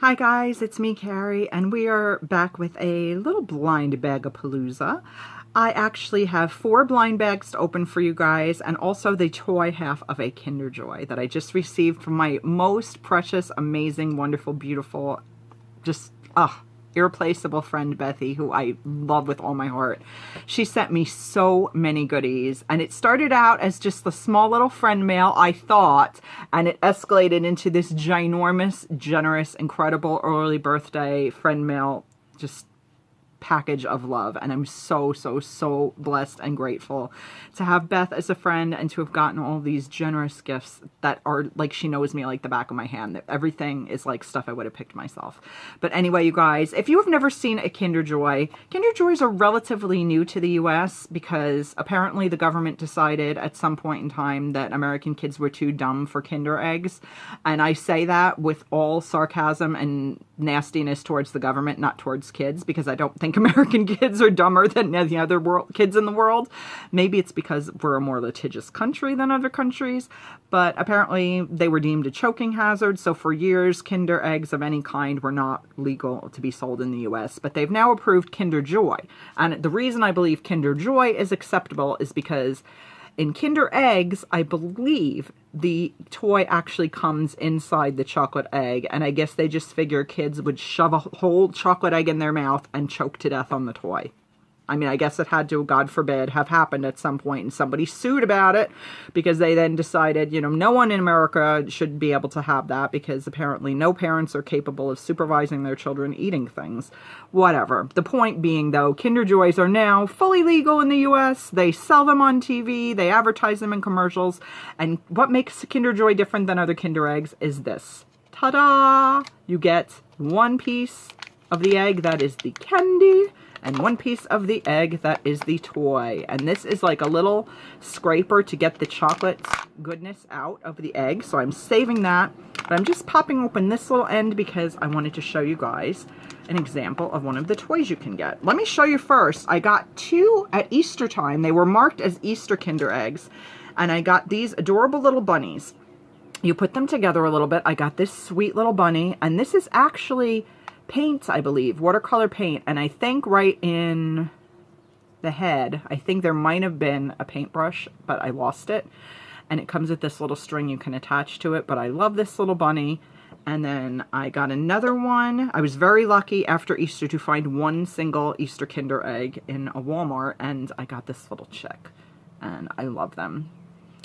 Hi guys, it's me, Carrie, and we are back with a little blind bag-a-palooza. I actually have 4 blind bags to open for you guys, and also the toy half of a Kinder Joy that I just received from my most precious, amazing, wonderful, beautiful, just, irreplaceable friend Bethy, who I love with all my heart. She sent me so many goodies, and it started out as just the small little friend mail, I thought, and it escalated into this ginormous, generous, incredible early birthday friend mail just package of love. And I'm so blessed and grateful to have Beth as a friend and to have gotten all these generous gifts that are like, she knows me like the back of my hand, that everything is like stuff I would have picked myself. But anyway, you guys, if you have never seen a Kinder Joys are relatively new to the US because apparently the government decided at some point in time that American kids were too dumb for Kinder eggs. And I say that with all sarcasm and nastiness towards the government, not towards kids, because I don't think American kids are dumber than the other kids in the world. Maybe it's because we're a more litigious country than other countries, but apparently they were deemed a choking hazard. So for years, Kinder eggs of any kind were not legal to be sold in the US, but they've now approved Kinder Joy. And the reason I believe Kinder Joy is acceptable is because in Kinder eggs, I believe the toy actually comes inside the chocolate egg, and I guess they just figure kids would shove a whole chocolate egg in their mouth and choke to death on the toy. I mean, I guess it had to, God forbid, have happened at some point, and somebody sued about it because they then decided, you know, no one in America should be able to have that because apparently no parents are capable of supervising their children eating things. Whatever. The point being, though, Kinder Joys are now fully legal in the U.S. They sell them on TV. They advertise them in commercials. And what makes Kinder Joy different than other Kinder eggs is this. Ta-da! You get one piece of the egg that is the candy, and one piece of the egg that is the toy. And this is like a little scraper to get the chocolate goodness out of the egg. So I'm saving that. But I'm just popping open this little end because I wanted to show you guys an example of one of the toys you can get. Let me show you first. I got 2 at Easter time. They were marked as Easter Kinder eggs. And I got these adorable little bunnies. You put them together a little bit. I got this sweet little bunny. And this is actually paint, I believe, watercolor paint, and I think right in the head, I think there might have been a paintbrush, but I lost it, and it comes with this little string you can attach to it. But I love this little bunny. And then I got another one. I was very lucky after Easter to find one single Easter Kinder egg in a Walmart, and I got this little chick, and I love them.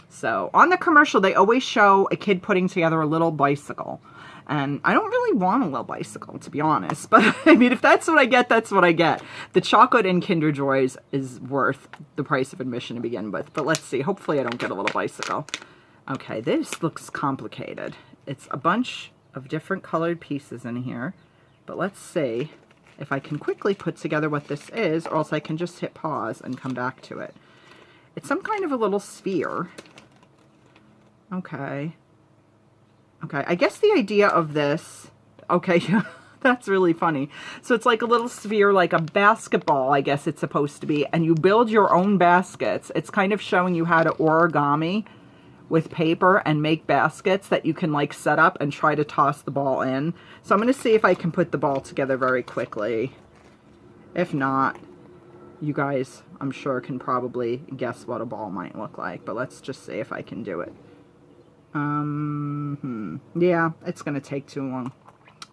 So on the commercial, they always show a kid putting together a little bicycle. And I don't really want a little bicycle, to be honest. But, I mean, if that's what I get, that's what I get. The chocolate in Kinder Joys is worth the price of admission to begin with. But let's see. Hopefully I don't get a little bicycle. Okay, this looks complicated. It's a bunch of different colored pieces in here. But let's see if I can quickly put together what this is, or else I can just hit pause and come back to it. It's some kind of a little sphere. Okay. Okay, I guess the idea of this, okay, that's really funny. So it's like a little sphere, like a basketball, I guess it's supposed to be, and you build your own baskets. It's kind of showing you how to origami with paper and make baskets that you can like set up and try to toss the ball in. So I'm going to see if I can put the ball together very quickly. If not, you guys, I'm sure, can probably guess what a ball might look like, but let's just see if I can do it. Yeah, it's going to take too long.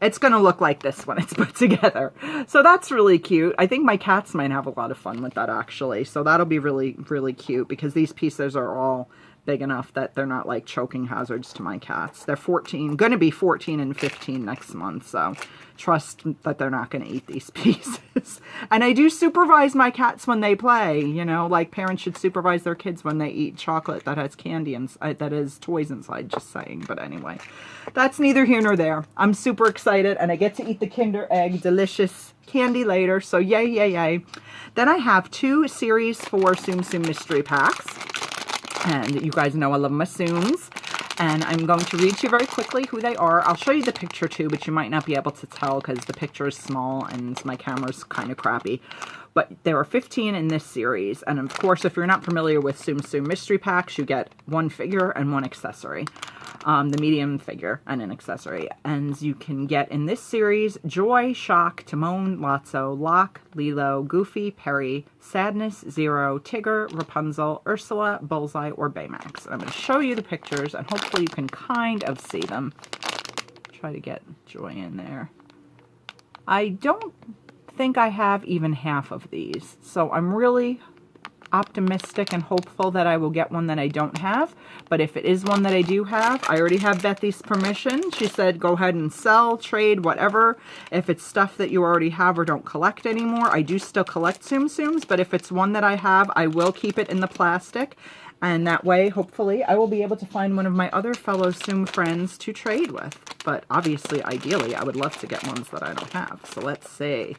It's going to look like this when it's put together. So that's really cute. I think my cats might have a lot of fun with that, actually. So that'll be really, really cute because these pieces are all big enough that they're not like choking hazards to my cats. They're 14, going to be 14 and 15 next month. So trust that they're not going to eat these pieces. And I do supervise my cats when they play, you know, like parents should supervise their kids when they eat chocolate that has candy and that has toys inside, just saying. But anyway, that's neither here nor there. I'm super excited and I get to eat the Kinder Egg delicious candy later. So yay, yay, yay. Then I have 2 series 4 Tsum Tsum mystery packs. And you guys know I love my Tsums. And I'm going to read to you very quickly who they are. I'll show you the picture too, but you might not be able to tell because the picture is small and my camera's kind of crappy. But there are 15 in this series. And of course, if you're not familiar with Tsum Tsum mystery packs, you get 1 figure and 1 accessory. the medium figure and an accessory. And you can get in this series Joy, Shock, Timon, Lotso, Locke, Lilo, Goofy, Perry, Sadness, Zero, Tigger, Rapunzel, Ursula, Bullseye, or Baymax. And I'm going to show you the pictures and hopefully you can kind of see them. Try to get Joy in there. I don't think I have even half of these, so I'm really optimistic and hopeful that I will get one that I don't have. But if it is one that I do have, I already have Bethy's permission. She said go ahead and sell, trade, whatever. If it's stuff that you already have or don't collect anymore, I do still collect Tsum Tsums, but if it's one that I have, I will keep it in the plastic. And that way, hopefully, I will be able to find one of my other fellow Tsum friends to trade with. But obviously, ideally, I would love to get ones that I don't have. So let's see.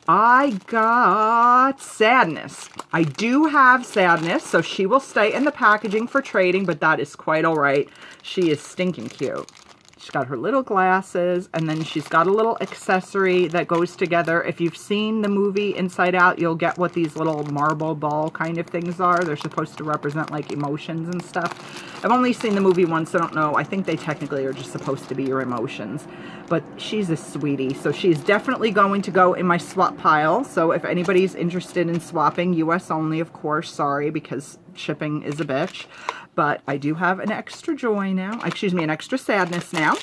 I got Sadness. I do have Sadness, so she will stay in the packaging for trading, but that is quite all right. She is stinking cute. She's got her little glasses, and then she's got a little accessory that goes together. If you've seen the movie Inside Out, you'll get what these little marble ball kind of things are. They're supposed to represent, like, emotions and stuff. I've only seen the movie once, I don't know. I think they technically are just supposed to be your emotions. But she's a sweetie, so she's definitely going to go in my swap pile. So if anybody's interested in swapping, US only, of course, sorry, because shipping is a bitch. But I do have an extra Joy now. Excuse me, an extra Sadness now.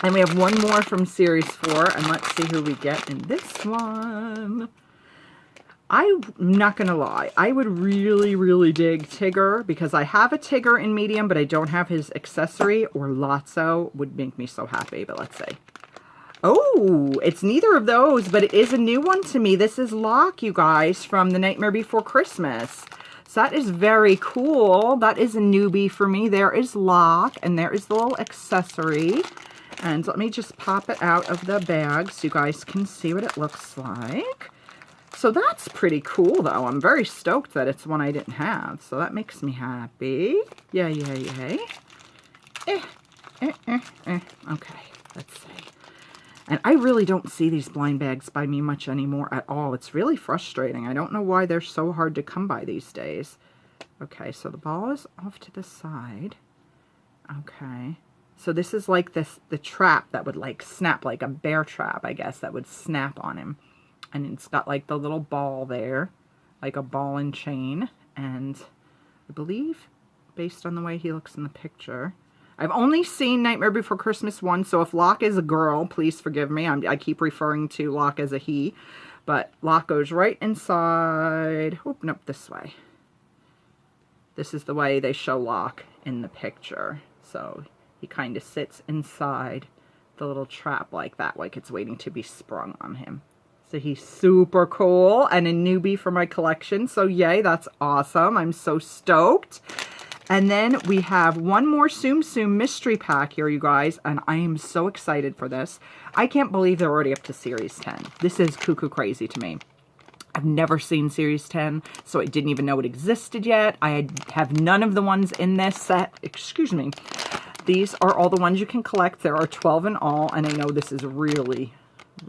And we have one more from Series 4. And let's see who we get in this one. I'm not going to lie. I would really, really dig Tigger. Because I have a Tigger in medium, but I don't have his accessory. Or Lotso would make me so happy. But let's see. Oh, it's neither of those. But it is a new one to me. This is Locke, you guys, from The Nightmare Before Christmas. So that is very cool. That is a newbie for me. There is Locke, and there is the little accessory. And let me just pop it out of the bag so you guys can see what it looks like. So that's pretty cool, though. I'm very stoked that it's one I didn't have. So that makes me happy. Yay, yay, yay. Okay, let's see. And I really don't see these blind bags by me much anymore at all. It's really frustrating. I don't know why they're so hard to come by these days. Okay, so the ball is off to the side. Okay. So this is like the trap that would like snap, like a bear trap, I guess, that would snap on him. And it's got like the little ball there, like a ball and chain. And I believe, based on the way he looks in the picture, I've only seen Nightmare Before Christmas once, so if Locke is a girl, please forgive me. I keep referring to Locke as a he. But Locke goes right inside. Oh, nope, this way. This is the way they show Locke in the picture. So he kind of sits inside the little trap like that, like it's waiting to be sprung on him. So he's super cool and a newbie for my collection. So yay, that's awesome. I'm so stoked. And then we have one more Tsum Tsum mystery pack here, you guys, and I am so excited for this. I can't believe they're already up to Series 10. This is cuckoo crazy to me. I've never seen Series 10, so I didn't even know it existed yet. I have none of the ones in this set. Excuse me. These are all the ones you can collect. There are 12 in all, and I know this is really,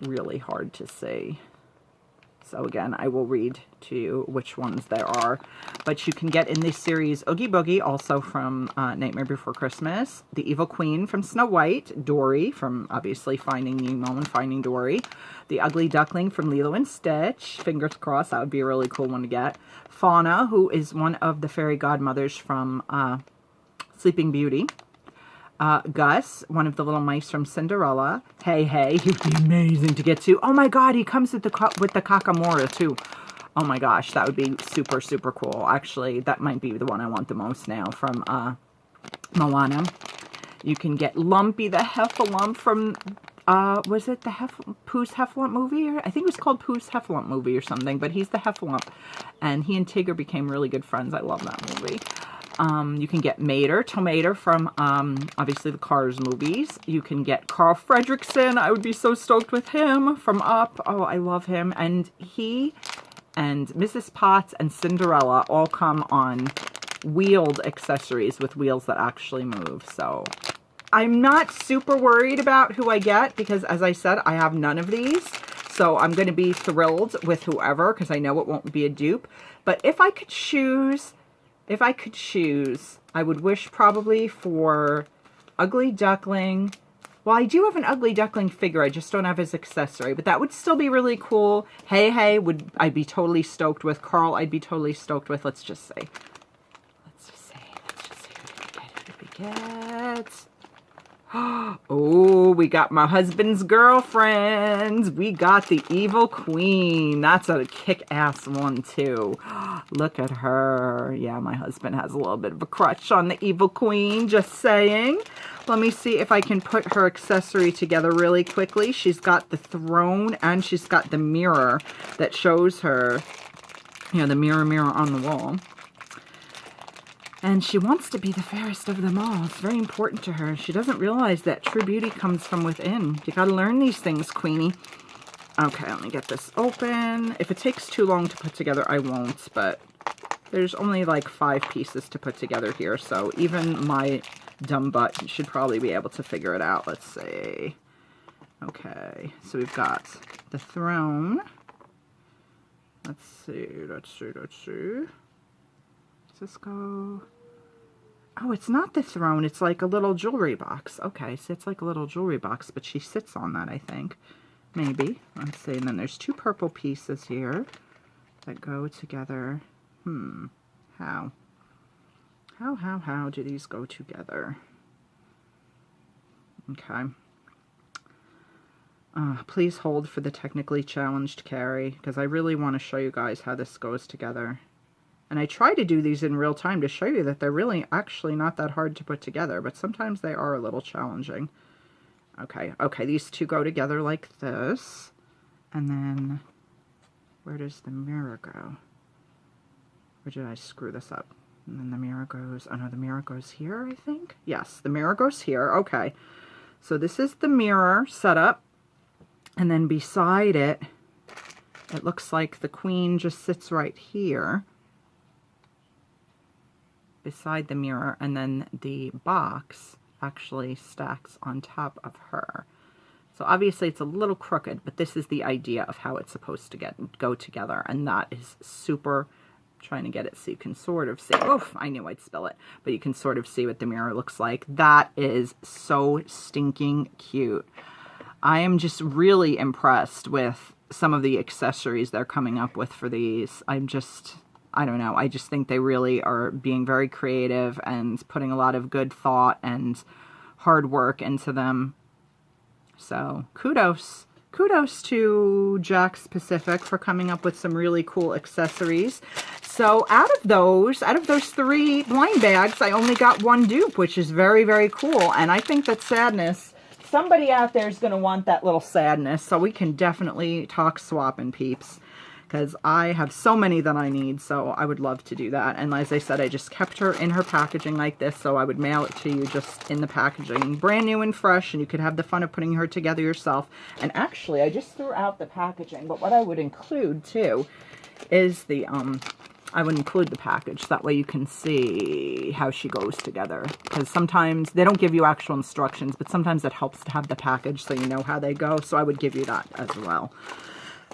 really hard to see. So again, I will read to you which ones there are. But you can get in this series Oogie Boogie, also from Nightmare Before Christmas. The Evil Queen from Snow White. Dory from, obviously, Finding Nemo and Finding Dory. The Ugly Duckling from Lilo and Stitch. Fingers crossed, that would be a really cool one to get. Fauna, who is one of the fairy godmothers from Sleeping Beauty. Gus, one of the little mice from Cinderella. Hey, hey, he would be amazing to get to. Oh my god, he comes with the Kakamora too. Oh my gosh, that would be super, super cool. Actually, that might be the one I want the most now from Moana. You can get Lumpy the Heffalump from, was it the Pooh's Heffalump movie? I think it was called Pooh's Heffalump movie or something, but he's the Heffalump. And he and Tigger became really good friends. I love that movie. You can get Tomater from, obviously, the Cars movies. You can get Carl Fredricksen. I would be so stoked with him from Up. Oh, I love him. And he and Mrs. Potts and Cinderella all come on wheeled accessories with wheels that actually move. So I'm not super worried about who I get because, as I said, I have none of these. So I'm going to be thrilled with whoever because I know it won't be a dupe. But if I could choose... I would wish probably for Ugly Duckling. Well, I do have an Ugly Duckling figure. I just don't have his accessory, but that would still be really cool. Hey, I'd be totally stoked with. Carl, I'd be totally stoked with. Let's just say. Let's just say who did we get? Oh, we got my husband's girlfriends. We got the Evil Queen. That's a kick-ass one, too. Look at her. Yeah, my husband has a little bit of a crush on the Evil Queen, just saying. Let me see if I can put her accessory together really quickly. She's got the throne and she's got the mirror that shows her, you know, the mirror on the wall. And she wants to be the fairest of them all. It's very important to her. She doesn't realize that true beauty comes from within. You got to learn these things, Queenie. Okay, let me get this open. If it takes too long to put together, I won't. But there's only like 5 pieces to put together here. So even my dumb butt should probably be able to figure it out. Let's see. Okay, so we've got the throne. Let's see. Does this go? Oh, it's not the throne. It's like a little jewelry box. Okay, so it's like a little jewelry box, but she sits on that, I think. Maybe. Let's see. And then there's 2 purple pieces here that go together. How? How do these go together? Okay. Please hold for the technically challenged Carrie, because I really want to show you guys how this goes together. And I try to do these in real time to show you that they're really actually not that hard to put together, but sometimes they are a little challenging. Okay, these 2 go together like this. And then, where does the mirror go? Or did I screw this up? And then the mirror goes, oh no, the mirror goes here, I think? Yes, the mirror goes here. Okay, so this is the mirror setup. And then beside it, it looks like the queen just sits right here beside the mirror, and then the box actually stacks on top of her. So obviously it's a little crooked, but this is the idea of how it's supposed to go together, and that is super. Trying to get it so you can sort of see. Oof, I knew I'd spill it, but you can sort of see what the mirror looks like. That is so stinking cute. I am just really impressed with some of the accessories they're coming up with for these. I don't know. I just think they really are being very creative and putting a lot of good thought and hard work into them. So kudos. Kudos to Jax Pacific for coming up with some really cool accessories. So out of those 3 blind bags, I only got 1 dupe, which is very, very cool. And I think that Sadness, somebody out there is going to want that little Sadness. So we can definitely talk swapping, peeps. Because I have so many that I need, so I would love to do that. And as I said, I just kept her in her packaging like this, so I would mail it to you just in the packaging. Brand new and fresh, and you could have the fun of putting her together yourself. And actually, I just threw out the packaging, but what I would include, too, is the, I would include the package. That way you can see how she goes together. Because sometimes, they don't give you actual instructions, but sometimes it helps to have the package so you know how they go. So I would give you that as well.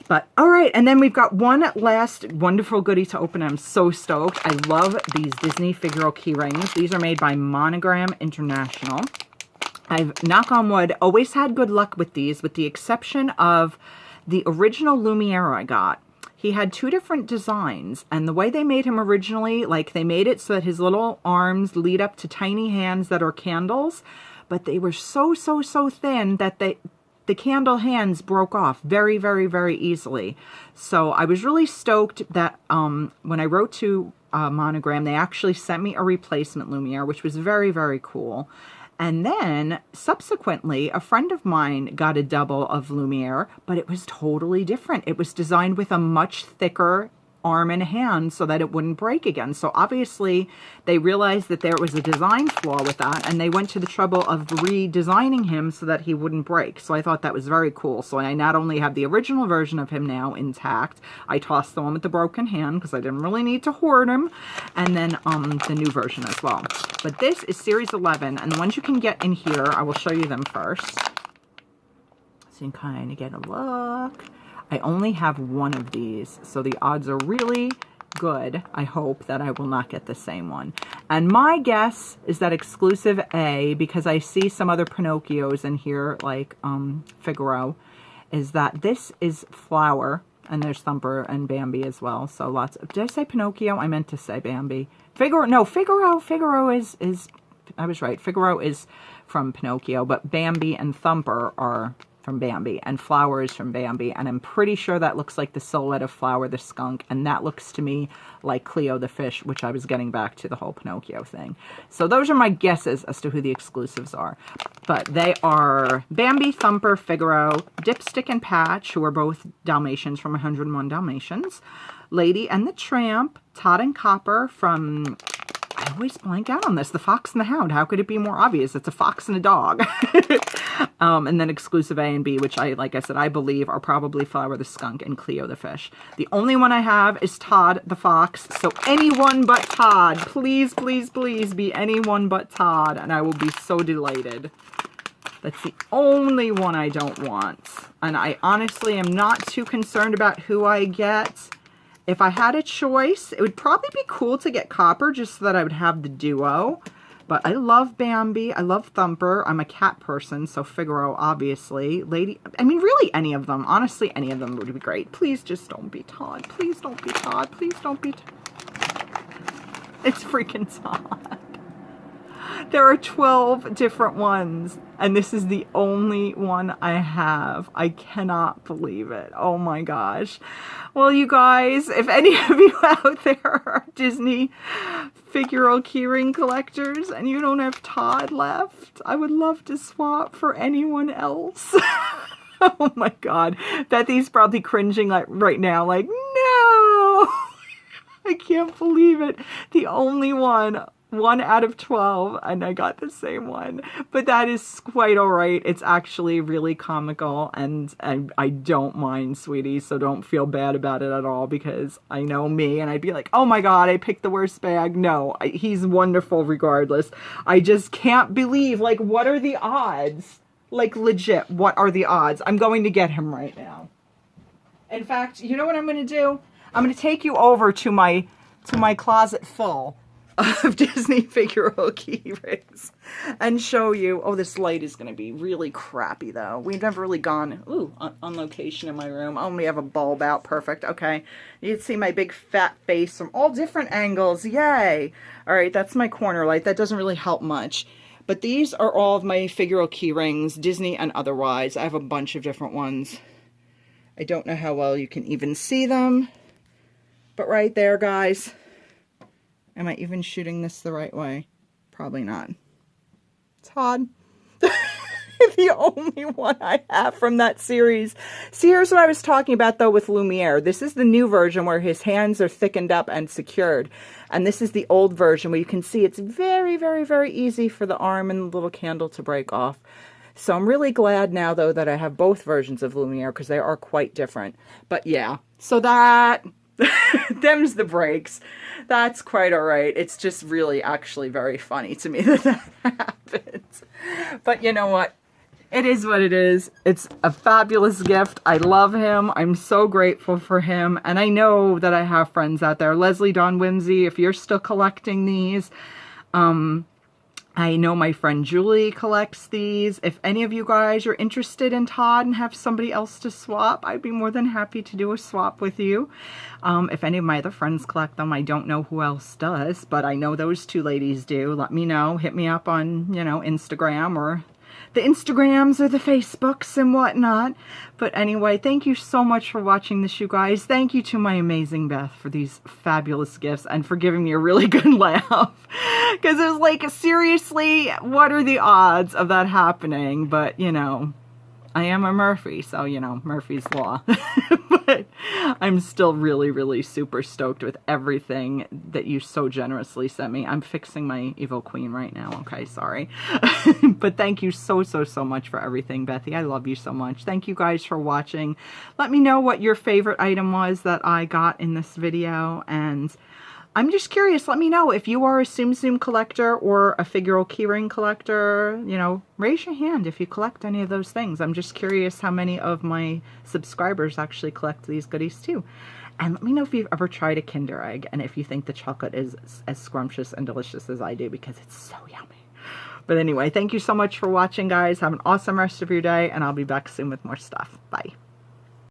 But, all right, and then we've got one last wonderful goodie to open. I'm so stoked. I love these Disney Figural key rings. These are made by Monogram International. I've, knock on wood, always had good luck with these, with the exception of the original Lumiere I got. He had 2 different designs, and the way they made him originally, like they made it so that his little arms lead up to tiny hands that are candles, but they were so thin that the candle hands broke off very, very, very easily. So I was really stoked that when I wrote to Monogram, they actually sent me a replacement Lumiere, which was very, very cool. And then subsequently, a friend of mine got a double of Lumiere, but it was totally different. It was designed with a much thicker arm and hand so that it wouldn't break again. So obviously they realized that there was a design flaw with that, and they went to the trouble of redesigning him so that he wouldn't break. So I thought that was very cool. So I not only have the original version of him now intact, I tossed the one with the broken hand because I didn't really need to hoard him, and then the new version as well. But this is Series 11, and the ones you can get in here, I will show you them first. So you can kind of get a look. I only have 1 of these, so the odds are really good, I hope, that I will not get the same one. And my guess is that exclusive A, because I see some other Pinocchios in here, like Figaro, is that this is Flower, and there's Thumper and Bambi as well. So lots of, did I say Pinocchio? I meant to say Bambi. Figaro, no, Figaro is, I was right. Figaro is from Pinocchio, but Bambi and Thumper are from Bambi, and Flower is from Bambi, and I'm pretty sure that looks like the silhouette of Flower the skunk, and that looks to me like Cleo the fish, which I was getting back to the whole Pinocchio thing. So those are my guesses as to who the exclusives are. But they are Bambi, Thumper, Figaro, Dipstick and Patch, who are both Dalmatians from 101 Dalmatians, Lady and the Tramp, Todd and Copper from, I always blank out on this, The Fox and the Hound. How could it be more obvious? It's a fox and a dog. And then exclusive A and B, which like I said, I believe are probably Flower the Skunk and Cleo the Fish. The only one I have is Todd the Fox. So anyone but Todd. Please, please, please be anyone but Todd. And I will be so delighted. That's the only one I don't want. And I honestly am not too concerned about who I get. If I had a choice, it would probably be cool to get Copper just so that I would have the duo. But I love Bambi. I love Thumper. I'm a cat person, so Figaro, obviously. Lady, I mean, really any of them. Honestly, any of them would be great. Please just don't be Todd. Please don't be Todd. Please don't be Todd. It's freaking Todd. There are 12 different ones, and this is the only one I have. I cannot believe it. Oh my gosh. Well, you guys, if any of you out there are Disney figural keyring collectors and you don't have Todd left, I would love to swap for anyone else. Oh my God. Bethy's probably cringing like right now, like, no! I can't believe it. The only one out of 12, and I got the same one. But that is quite all right. It's actually really comical, and I don't mind, sweetie, so don't feel bad about it at all, because I know me, and I'd be like, oh my God, I picked the worst bag. No, he's wonderful regardless. I just can't believe, like, what are the odds? Like, legit, what are the odds? I'm going to get him right now. In fact, you know what I'm going to do? I'm going to take you over to my closet full of Disney figural key rings and show you. Oh, this light is going to be really crappy though. We've never really gone on location in my room. I only have a bulb out. Perfect. Okay. You can see my big fat face from all different angles. Yay. All right. That's my corner light. That doesn't really help much. But these are all of my figural key rings, Disney and otherwise. I have a bunch of different ones. I don't know how well you can even see them, but right there, guys. Am I even shooting this the right way? Probably not. Todd. The only one I have from that series. See, here's what I was talking about, though, with Lumiere. This is the new version where his hands are thickened up and secured. And this is the old version where you can see it's very, very, very easy for the arm and the little candle to break off. So I'm really glad now, though, that I have both versions of Lumiere because they are quite different. But yeah, so that... them's the breaks. That's quite all right. It's just really actually very funny to me that that happens. But you know what? It is what it is. It's a fabulous gift. I love him. I'm so grateful for him. And I know that I have friends out there. Leslie Dawn Whimsy, if you're still collecting these, I know my friend Julie collects these. If any of you guys are interested in Todd and have somebody else to swap, I'd be more than happy to do a swap with you. If any of my other friends collect them, I don't know who else does, but I know those two ladies do. Let me know. Hit me up on, you know, Instagram or the Instagrams or the Facebooks and whatnot. But anyway, thank you so much for watching this, you guys. Thank you to my amazing Beth for these fabulous gifts and for giving me a really good laugh. Because it was like, seriously, what are the odds of that happening? But, you know, I am a Murphy, so, you know, Murphy's Law. But I'm still really, really super stoked with everything that you so generously sent me. I'm fixing my Evil Queen right now. Okay, sorry. But thank you so, so, so much for everything, Bethy. I love you so much. Thank you guys for watching. Let me know what your favorite item was that I got in this video. And I'm just curious. Let me know if you are a Tsum Tsum collector or a figural keyring collector. You know, raise your hand if you collect any of those things. I'm just curious how many of my subscribers actually collect these goodies too. And let me know if you've ever tried a Kinder Egg and if you think the chocolate is as scrumptious and delicious as I do, because it's so yummy. But anyway, thank you so much for watching, guys. Have an awesome rest of your day, and I'll be back soon with more stuff. Bye.